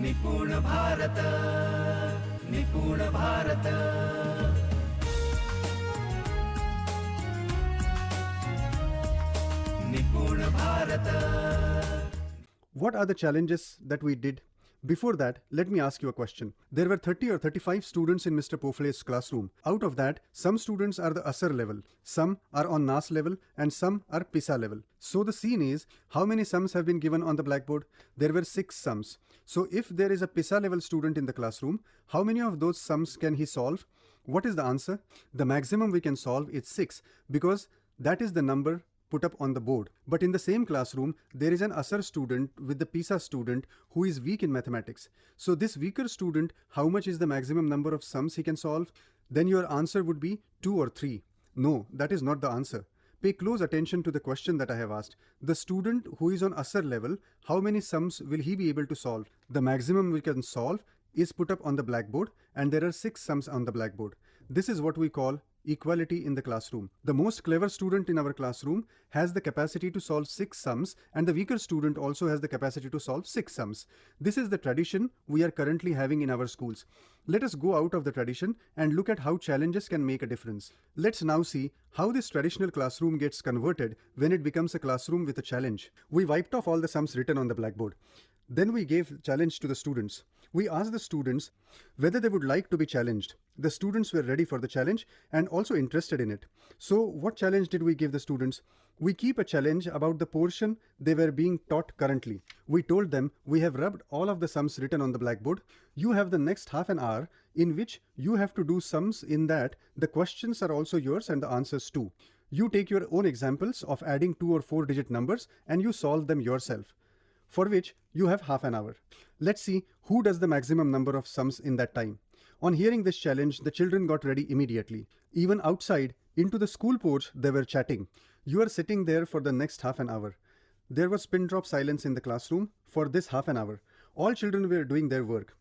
Nipun Bharat, Nipun Bharat. Nipun Bharat. What are the challenges that we did? Before that, let me ask you a question. There were 30 or 35 students in Mr. Pofle's classroom. Out of that, some students are the ASR level, some are on NAS level, and some are PISA level. So the scene is, how many sums have been given on the blackboard? There were 6 sums. So if there is a PISA level student in the classroom, how many of those sums can he solve? What is the answer? The maximum we can solve is 6, because that is the number put up on the board. But in the same classroom, there is an ASR student with the PISA student who is weak in mathematics. So this weaker student, how much is the maximum number of sums he can solve? Then your answer would be 2 or 3. No, that is not the answer. Pay close attention to the question that I have asked. The student who is on ASR level, how many sums will he be able to solve? The maximum we can solve is put up on the blackboard, and there are 6 sums on the blackboard. This is what we call equality in the classroom. The most clever student in our classroom has the capacity to solve 6 sums, and the weaker student also has the capacity to solve 6 sums. This is the tradition we are currently having in our schools. Let us go out of the tradition and look at how challenges can make a difference. Let's now see how this traditional classroom gets converted when it becomes a classroom with a challenge. We wiped off all the sums written on the blackboard. Then we gave challenge to the students. We asked the students whether they would like to be challenged. The students were ready for the challenge and also interested in it. So what challenge did we give the students? We keep a challenge about the portion they were being taught currently. We told them, we have rubbed all of the sums written on the blackboard. You have the next half an hour in which you have to do sums in that the questions are also yours and the answers too. You take your own examples of adding 2 or 4 digit numbers and you solve them yourself, for which you have half an hour. Let's see who does the maximum number of sums in that time. On hearing this challenge, the children got ready immediately. Even outside, into the school porch, they were chatting. You are sitting there for the next half an hour. There was pin drop silence in the classroom for this half an hour. All children were doing their work.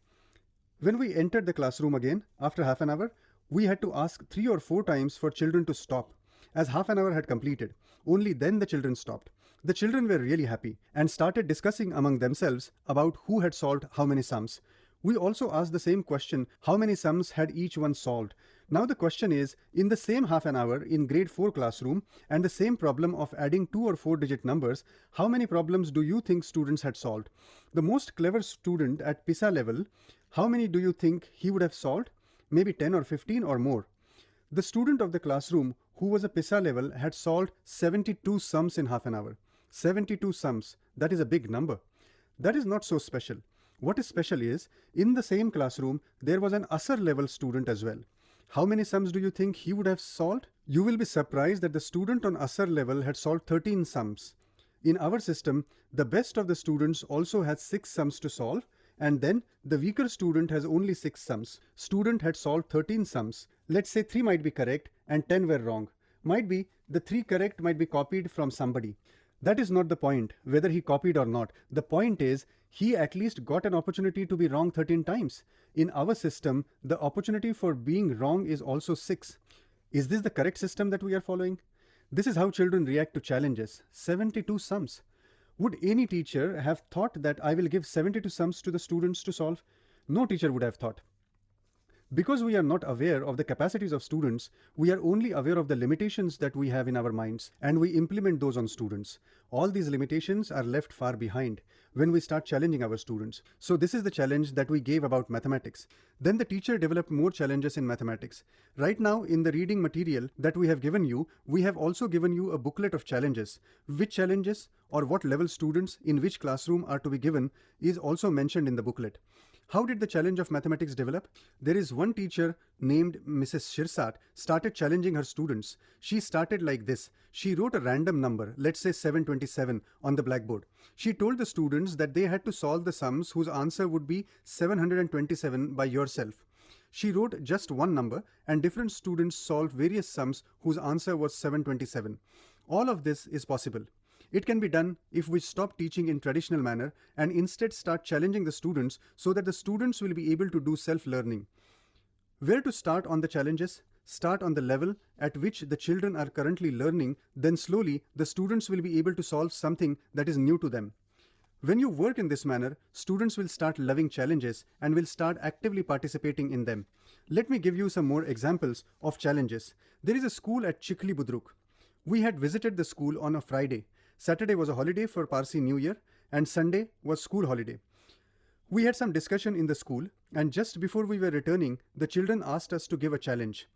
When we entered the classroom again, after half an hour, we had to ask 3 or 4 times for children to stop, as half an hour had completed. Only then the children stopped. The children were really happy and started discussing among themselves about who had solved how many sums. We also asked the same question, how many sums had each one solved? Now the question is, in the same half an hour in grade 4 classroom and the same problem of adding 2 or 4 digit numbers, how many problems do you think students had solved? The most clever student at PISA level, how many do you think he would have solved? Maybe 10 or 15 or more. The student of the classroom who was a PISA level had solved 72 sums in half an hour. 72 sums, that is a big number. That is not so special. What is special is, in the same classroom, there was an ASR level student as well. How many sums do you think he would have solved? You will be surprised that the student on ASR level had solved 13 sums. In our system, the best of the students also had 6 sums to solve, and then the weaker student has only 6 sums. Student had solved 13 sums. Let's say 3 might be correct and 10 were wrong. Might be the 3 correct might be copied from somebody. That is not the point, whether he copied or not. The point is, he at least got an opportunity to be wrong 13 times. In our system, the opportunity for being wrong is also 6. Is this the correct system that we are following? This is how children react to challenges. 72 sums. Would any teacher have thought that I will give 72 sums to the students to solve? No teacher would have thought. Because we are not aware of the capacities of students, we are only aware of the limitations that we have in our minds, and we implement those on students. All these limitations are left far behind when we start challenging our students. So this is the challenge that we gave about mathematics. Then the teacher developed more challenges in mathematics. Right now, in the reading material that we have given you, we have also given you a booklet of challenges. Which challenges or what level students in which classroom are to be given is also mentioned in the booklet. How did the challenge of mathematics develop? There is one teacher named Mrs. Shirsat started challenging her students. She started like this. She wrote a random number, let's say 727, on the blackboard. She told the students that they had to solve the sums whose answer would be 727 by yourself. She wrote just one number and different students solved various sums whose answer was 727. All of this is possible. It can be done if we stop teaching in traditional manner and instead start challenging the students so that the students will be able to do self-learning. Where to start on the challenges? Start on the level at which the children are currently learning, then slowly the students will be able to solve something that is new to them. When you work in this manner, students will start loving challenges and will start actively participating in them. Let me give you some more examples of challenges. There is a school at Chikhli Budruk. We had visited the school on a Friday. Saturday was a holiday for Parsi New Year and Sunday was school holiday. We had some discussion in the school, and just before we were returning, the children asked us to give a challenge.